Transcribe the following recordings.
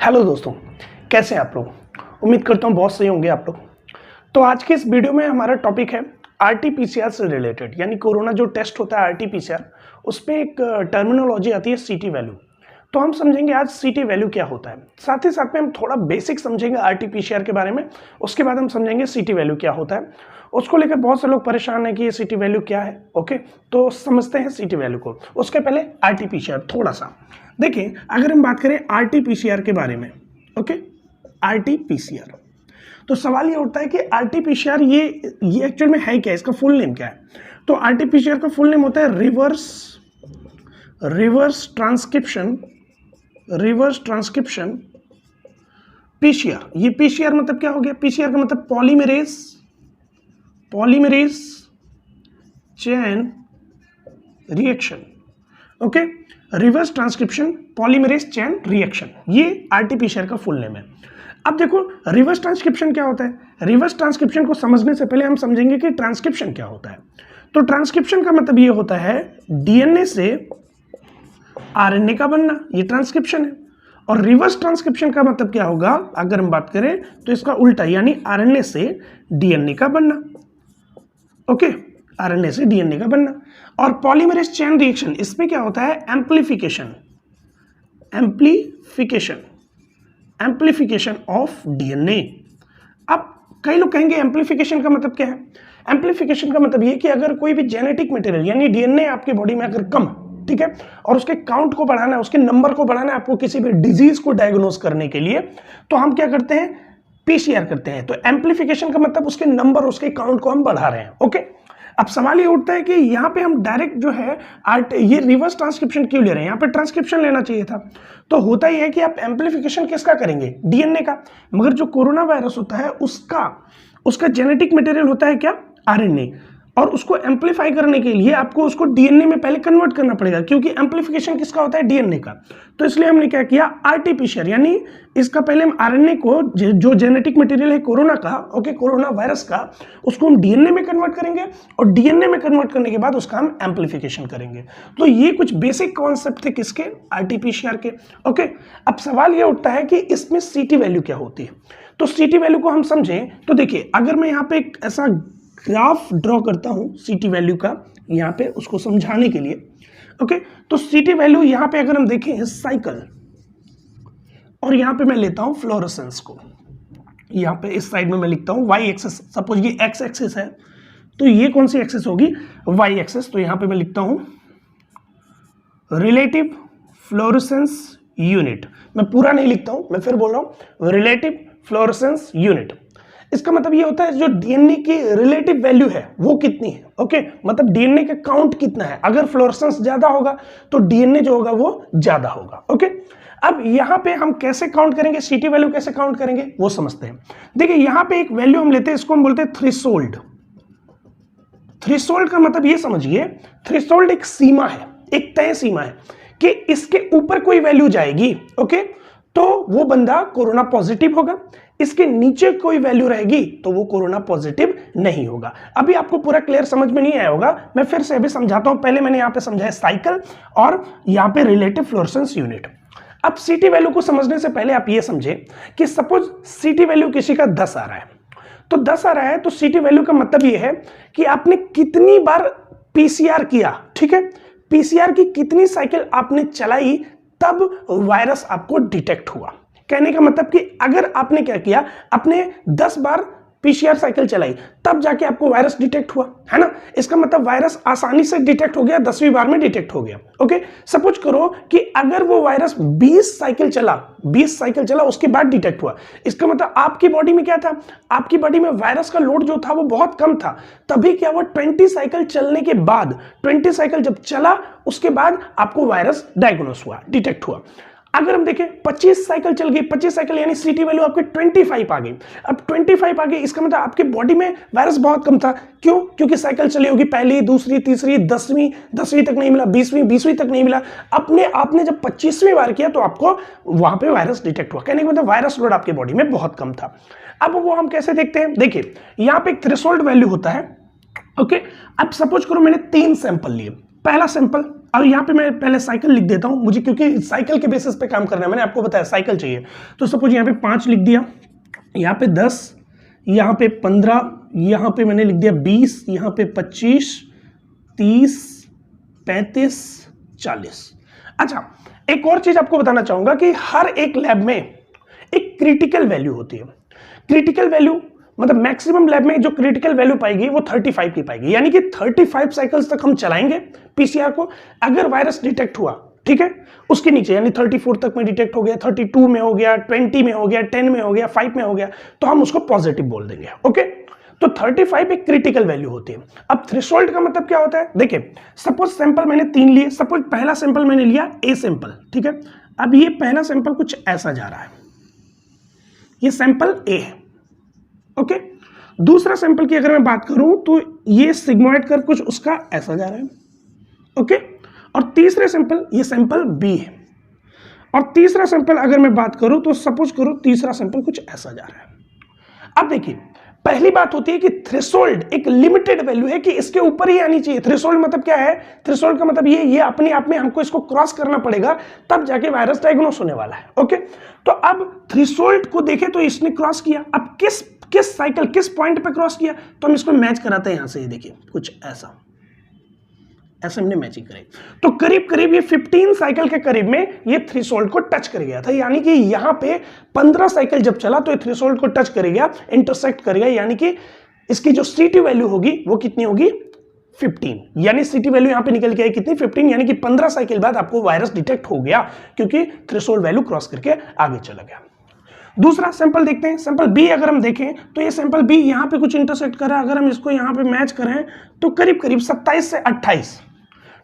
Hello दोस्तों, कैसे हैं आप लोग। उम्मीद करता हूँ बहुत सही होंगे आप लोग। तो आज के इस वीडियो में हमारा टॉपिक है आरटी-पीसीआर से रिलेटेड, यानी कोरोना जो टेस्ट होता है आरटी-पीसीआर, उसमें एक टर्मिनोलॉजी आती है सीटी वैल्यू। तो हम समझेंगे आज सीटी वैल्यू क्या होता है, साथ ही साथ में हम थोड़ा बेसिक समझेंगे आरटी-पीसीआर के बारे में। उसके बाद हम समझेंगे सीटी वैल्यू क्या होता है। उसको लेकर बहुत से लोग परेशान हैं कि ये सीटी वैल्यू क्या है। ओके, तो समझते हैं सीटी वैल्यू को। उसके पहले आरटी-पीसीआर थोड़ा सा देखिए। अगर हम बात करें आरटी-पीसीआर के बारे में, ओके, आरटी-पीसीआर, तो सवाल ये उठता है कि आरटी-पीसीआर ये एक्चुअल में है क्या, इसका फुल नेम क्या है। तो आरटी-पीसीआर का फुल नेम होता है रिवर्स ट्रांसक्रिप्शन पीसीआर। ये पीसीआर मतलब क्या हो गया, पीसीआर का मतलब polymerase chain reaction. Okay, reverse transcription polymerase chain reaction, ये आरटी-पीसीआर का फुल नेम है। अब देखो रिवर्स ट्रांसक्रिप्शन क्या होता है। रिवर्स ट्रांसक्रिप्शन को समझने से पहले हम समझेंगे कि ट्रांसक्रिप्शन क्या होता है। तो ट्रांसक्रिप्शन का मतलब ये होता है डीएनए से आरएनए का बनना, ये ट्रांसक्रिप्शन है। और रिवर्स ट्रांसक्रिप्शन का मतलब क्या होगा, अगर हम बात करें तो इसका उल्टा, यानी आरएनए से डीएनए का बनना। ओके, आरएनए से डीएनए का बनना। और पॉलीमरेज चेन रिएक्शन, इसमें क्या होता है, एम्प्लीफिकेशन ऑफ डीएनए। अब कई लोग कहेंगे एम्प्लीफिकेशन का मतलब क्या है। एम्प्लीफिकेशन का मतलब ये कि अगर कोई भी जेनेटिक मटेरियल यानी डीएनए आपके बॉडी में अगर कम, ठीक है, और उसके काउंट को बढ़ाना है, उसके नंबर को बढ़ाना है आपको किसी भी डिजीज को डायग्नोज करने के लिए, तो हम क्या करते हैं, पीसीआर करते हैं। तो एम्प्लीफिकेशन का मतलब उसके नंबर, उसके काउंट को हम बढ़ा रहे हैं। ओके, अब सवाल ये उठता है कि यहाँ पे हम डायरेक्ट जो है ये रिवर्स ट्रांसक्रिप्शन क्यों ले रहे हैं, यहाँ पे ट्रांसक्रिप्शन लेना चाहिए था। तो होता ही है कि आप एम्प्लीफिकेशन किसका करेंगे, डीएनए का। मगर जो कोरोना वायरस होता है उसका जेनेटिक मटेरियल होता है क्या, आरएनए। और उसको एम्पलीफाई करने के लिए आपको उसको डीएनए में पहले कन्वर्ट करना पड़ेगा, क्योंकि एम्पलीफिकेशन किसका होता है, डीएनए का। तो इसलिए हमने क्या किया, आरटी-पीसीआर, यानी इसका पहले हम आरएनए को जो जेनेटिक मटेरियल है कोरोना का, ओके, कोरोना वायरस का, उसको हम डीएनए में कन्वर्ट करेंगे और डीएनए में कन्वर्ट करने के बाद उसका हम एम्पलीफिकेशन करेंगे। तो ये कुछ बेसिक कॉन्सेप्ट थे किसके, आरटी-पीसीआर के। ओके, अब सवाल ये उठता है कि इसमें सीटी वैल्यू क्या होती है। तो सीटी वैल्यू को हम समझें तो देखिए, अगर मैं यहाँ पे एक ऐसा ग्राफ ड्रॉ करता हूं सीटी वैल्यू का, यहां पे उसको समझाने के लिए। ओके, तो सीटी वैल्यू यहां पे अगर हम देखें साइकिल, और यहां पे मैं लेता हूं फ्लोरेसेंस को, यहां पे इस साइड में मैं लिखता हूं वाई एक्सिस। सपोज ये एक्स एक्सिस है, तो ये कौन सी एक्सिस होगी, वाई एक्सिस। तो यहां पे मैं लिखता हूं रिलेटिव फ्लोरेसेंस यूनिट। मैं पूरा नहीं लिखता हूं, मैं फिर बोल रहा हूं रिलेटिव फ्लोरेसेंस यूनिट। इसका मतलब ये होता है जो डीएनए की रिलेटिव वैल्यू है वो कितनी है। ओके, मतलब डीएनए का काउंट कितना है। अगर फ्लोरेसेंस ज्यादा होगा तो डीएनए जो होगा वो ज्यादा होगा। ओके, अब यहां पे हम कैसे काउंट करेंगे, सीटी वैल्यू कैसे काउंट करेंगे वो समझते हैं। देखिए यहां पे एक वैल्यू हम लेते हैं, इसको हम बोलते हैं थ्रेशोल्ड। थ्रेशोल्ड का मतलब ये समझिए, थ्रेशोल्ड एक सीमा है, एक तय सीमा है कि इसके ऊपर कोई वैल्यू जाएगी, ओके, तो वो बंदा कोरोना पॉजिटिव होगा। इसके नीचे कोई वैल्यू रहेगी तो वो कोरोना पॉजिटिव नहीं होगा। अभी आपको पूरा क्लियर समझ में नहीं आया होगा, मैं फिर से अभी समझाता हूं। पहले मैंने यहां पे समझाया साइकिल और यहां पे रिलेटिव फ्लोरेसेंस यूनिट। अब सीटी वैल्यू को समझने से पहले आप ये समझे कि सपोज सीटी वैल्यू किसी का 10 आ रहा है, तो 10 आ रहा है, तो सीटी वैल्यू का मतलब ये है कि आपने कितनी बार पीसीआर किया, ठीक है, पीसीआर की कितनी साइकिल आपने चलाई तब वायरस आपको डिटेक्ट हुआ। कहने का मतलब कि अगर आपने क्या किया, आपने 10 बार पीसीआर साइकिल चलाई तब जाके आपको वायरस डिटेक्ट हुआ, है ना। इसका मतलब वायरस आसानी से डिटेक्ट हो गया, 10वीं बार में डिटेक्ट हो गया। ओके, सपोज करो कि अगर वो वायरस 20 साइकिल चला उसके बाद डिटेक्ट हुआ, इसका मतलब आपकी बॉडी में क्या था, आपकी बॉडी में वायरस का लोड जो था वो बहुत कम था। तभी क्या हुआ, 20 साइकिल चलने के बाद, 20 साइकिल जब चला उसके बाद आपको वायरस डायग्नोस हुआ, डिटेक्ट हुआ। अगर हम देखें 25 साइकिल चल गई, 25 साइकिल यानी सीटी वैल्यू आपके 25 आ गई। अब 25 आ गई, इसका मतलब आपके बॉडी में वायरस बहुत कम था। क्यों, क्योंकि साइकिल चली होगी पहली, दूसरी, तीसरी, 10वीं तक नहीं मिला, 20वीं तक नहीं मिला। आपने जब 25वीं बार किया तो आपको वहां पे वायरस डिटेक्ट हुआ। कहने का मतलब वायरस लोड आपके बॉडी में बहुत कम था। अब वो हम कैसे देखते हैं, देखिए यहां पे एक थ्रेशोल्ड वैल्यू होता है। ओके, अब सपोज करो मैंने 3 सैंपल लिए। पहला सैंपल अब यहाँ पे मैं पहले साइकिल लिख देता हूँ, मुझे क्योंकि साइकिल के बेसिस पे काम करना है, मैंने आपको बताया साइकिल चाहिए। तो सपोज यहाँ पे 5 लिख दिया, यहाँ पे 10, यहाँ पे 15, यहाँ पे मैंने लिख दिया 20, यहाँ पे 25, 30, 35, 40। अच्छा, एक और चीज आपको बताना चाहूंगा कि हर एक लैब में एक क्रिटिकल वैल्यू होती है। क्रिटिकल वैल्यू मतलब मैक्सिमम लैब में जो क्रिटिकल वैल्यू पाएगी वो 35 की पाएगी, यानी कि 35 साइकिल्स तक हम चलाएंगे पीसीआर को। अगर वायरस डिटेक्ट हुआ, ठीक है, उसके नीचे यानी 34 तक में डिटेक्ट हो गया, 32 में हो गया, 20 में हो गया, 10 में हो गया, 5 में हो गया, तो हम उसको पॉजिटिव बोल देंगे। ओके, तो 35 एक क्रिटिकल वैल्यू होती है। अब थ्रेशोल्ड का मतलब क्या होता है, देखिए सपोज सैंपल मैंने 3 लिए, सपोज पहला सैंपल मैंने लिया ए सैंपल, ठीक है। अब ये पहला सैंपल कुछ ऐसा जा रहा है, ये सैंपल ए है, ओके। दूसरा सैंपल की अगर मैं बात करूं तो ये सिग्मोइड कर कुछ उसका ऐसा जा रहा है, ओके। और तीसरे सैंपल, ये सैंपल बी है, और तीसरा सैंपल अगर मैं बात करूं तो सपोज करो तीसरा सैंपल कुछ ऐसा जा रहा है। अब देखिए, पहली बात होती है कि थ्रेशोल्ड एक लिमिटेड वैल्यू है कि इसके ऊपर ही आनी चाहिए। थ्रेशोल्ड मतलब क्या है, थ्रेशोल्ड का मतलब ये अपने आप में हमको इसको क्रॉस करना पड़ेगा, तब जाके वायरस डायग्नोस होने वाला है, ओके। तो अब थ्रेशोल्ड को देखें तो इसने क्रॉस किया, अब किस साइकिल किस पॉइंट पे क्रॉस किया, तो हम इसको मैच कराते हैं। यहां से ये देखिए कुछ ऐसा हमने मैचिंग करी, तो करीब करीब ये 15 साइकिल के करीब में ये थ्रेशोल्ड को टच कर गया था, यानी कि यहां पे 15 साइकिल जब चला तो ये थ्रेशोल्ड को टच करेगा, इंटरसेक्ट करेगा, यानी कि इसकी जो सीटी वैल्यू होगी वो कितनी होगी, 15। यानी सीटी वैल्यू यहां पे निकल के आई कितनी, 15, यानी कि 15 साइकिल बाद आपको वायरस डिटेक्ट हो गया, क्योंकि थ्रेशोल्ड वैल्यू क्रॉस करके आगे चला गया। दूसरा सैंपल देखते हैं, सैंपल बी अगर हम देखें तो ये सैंपल बी यहां पे कुछ इंटरसेक्ट कर रहा है, अगर हम इसको यहां पे मैच करें तो करीब करीब 27 से 28,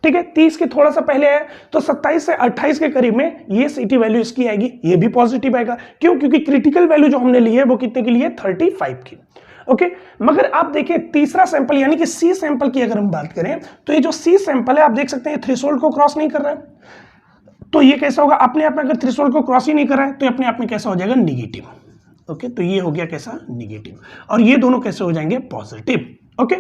ठीक है, 30 के थोड़ा सा पहले है, तो 27 से 28 के करीब में ये सीटी वैल्यू इसकी आएगी, ये भी पॉजिटिव आएगा। क्यों, क्योंकि क्रिटिकल वैल्यू जो हमने ली है वो कितने की ली है, 35 की, ओके। मगर आप देखिए तीसरा सैंपल यानी कि सी सैंपल की अगर हम बात करें तो ये जो सी सैंपल है आप देख सकते हैं थ्रेशोल्ड को क्रॉस नहीं कर रहा है, तो ये कैसा होगा, अपने आप में अगर थ्रेशोल्ड को क्रॉस ही नहीं कर रहा है तो अपने आप में कैसा हो जाएगा, निगेटिव, ओके। तो ये हो गया कैसा, निगेटिव, और ये दोनों कैसे हो जाएंगे, पॉजिटिव, ओके।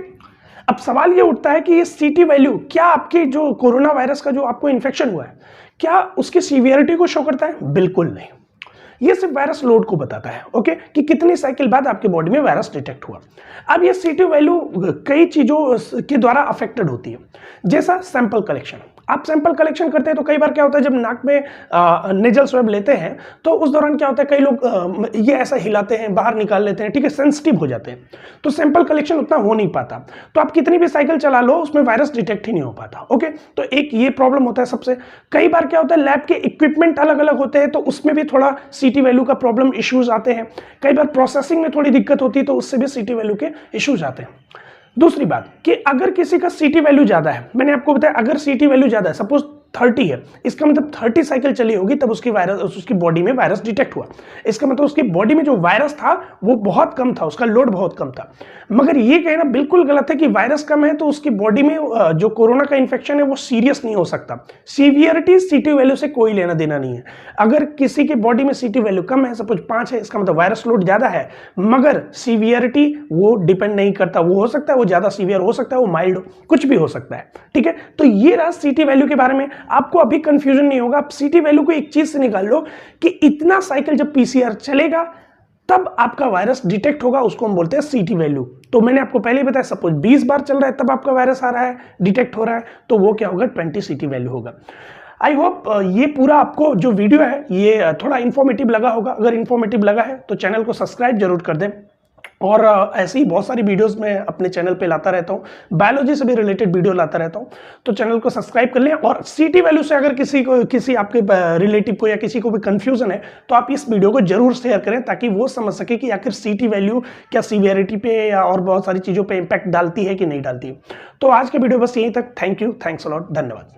अब सवाल ये उठता है कि ये सीटी वैल्यू क्या आपके जो कोरोना वायरस का जो आपको इन्फेक्शन हुआ है, क्या उसकी सीवियरिटी को शो करता है, बिल्कुल नहीं। ये सिर्फ वायरस लोड को बताता है, ओके, कि कितनी साइकिल बाद आपके बॉडी में वायरस डिटेक्ट हुआ। अब ये सीटी वैल्यू कई चीजों के द्वारा अफेक्टेड होती है, जैसा सैंपल कलेक्शन। आप सैंपल कलेक्शन करते हैं तो कई बार क्या होता है, जब नाक में नेजल स्वैब लेते हैं तो उस दौरान क्या होता है, कई लोग ये ऐसा हिलाते हैं, बाहर निकाल लेते हैं, ठीक है, सेंसिटिव हो जाते हैं, तो सैंपल कलेक्शन उतना हो नहीं पाता, तो आप कितनी भी साइकिल चला लो उसमें वायरस डिटेक्ट ही नहीं हो पाता, ओके। तो एक ये प्रॉब्लम होता है सबसे। कई बार क्या होता है, लैब के इक्विपमेंट अलग अलग होते हैं तो उसमें भी थोड़ा सीटी वैल्यू का प्रॉब्लम इश्यूज आते हैं। कई बार प्रोसेसिंग में थोड़ी दिक्कत होती है तो उससे भी सीटी वैल्यू के इश्यूज आते हैं। दूसरी बात कि अगर किसी का सीटी वैल्यू ज्यादा है, मैंने आपको बताया अगर सीटी वैल्यू ज्यादा है, सपोज 30 है, इसका मतलब 30 साइकिल चली होगी तब उसकी बॉडी में वायरस डिटेक्ट हुआ। इसका मतलब उसकी बॉडी में जो वायरस था वो बहुत कम था, उसका लोड बहुत कम था। मगर ये कहना बिल्कुल गलत है कि वायरस कम है तो उसकी बॉडी में जो कोरोना का इंफेक्शन है वो सीरियस नहीं हो सकता। सीवियरिटी सीटी वैल्यू से कोई लेना देना नहीं है। अगर किसी की बॉडी में सीटी वैल्यू कम है, सपोज 5 है, इसका मतलब वायरस लोड ज्यादा है, मगर सीवियरिटी वो डिपेंड नहीं करता। वो हो सकता है वो ज्यादा सीवियर हो सकता है, वो माइल्ड हो, कुछ भी हो सकता है, ठीक है। तो ये रहा सीटी वैल्यू के बारे में। आपको अभी कंफ्यूजन नहीं होगा। आप सीटी वैल्यू को एक चीज से निकाल लो कि इतना साइकिल जब पीसीआर चलेगा तब आपका वायरस डिटेक्ट होगा, उसको हम बोलते हैं सीटी वैल्यू। तो मैंने आपको पहले बताया सपोज 20 बार चल रहा है तब आपका वायरस आ रहा है, डिटेक्ट हो रहा है, तो वो क्या होगा, 20 सीटी वैल्यू होगा। आई होप ये पूरा आपको जो वीडियो है ये थोड़ा इन्फॉर्मेटिव लगा होगा। अगर इन्फॉर्मेटिव लगा है तो चैनल को सब्सक्राइब जरूर कर दें, और ऐसी ही बहुत सारी वीडियोस मैं अपने चैनल पे लाता रहता हूँ, बायोलॉजी से भी रिलेटेड वीडियो लाता रहता हूँ, तो चैनल को सब्सक्राइब कर लें। और सीटी वैल्यू से अगर किसी आपके रिलेटिव को या किसी को भी कंफ्यूजन है तो आप इस वीडियो को जरूर शेयर करें ताकि वो समझ सके कि आखिर सीटी वैल्यू क्या सीवियरिटी पे या और बहुत सारी चीज़ों पर इंपैक्ट डालती है कि नहीं डालती है। तो आज के वीडियो बस यहीं तक। Thank you, thanks a lot, धन्यवाद।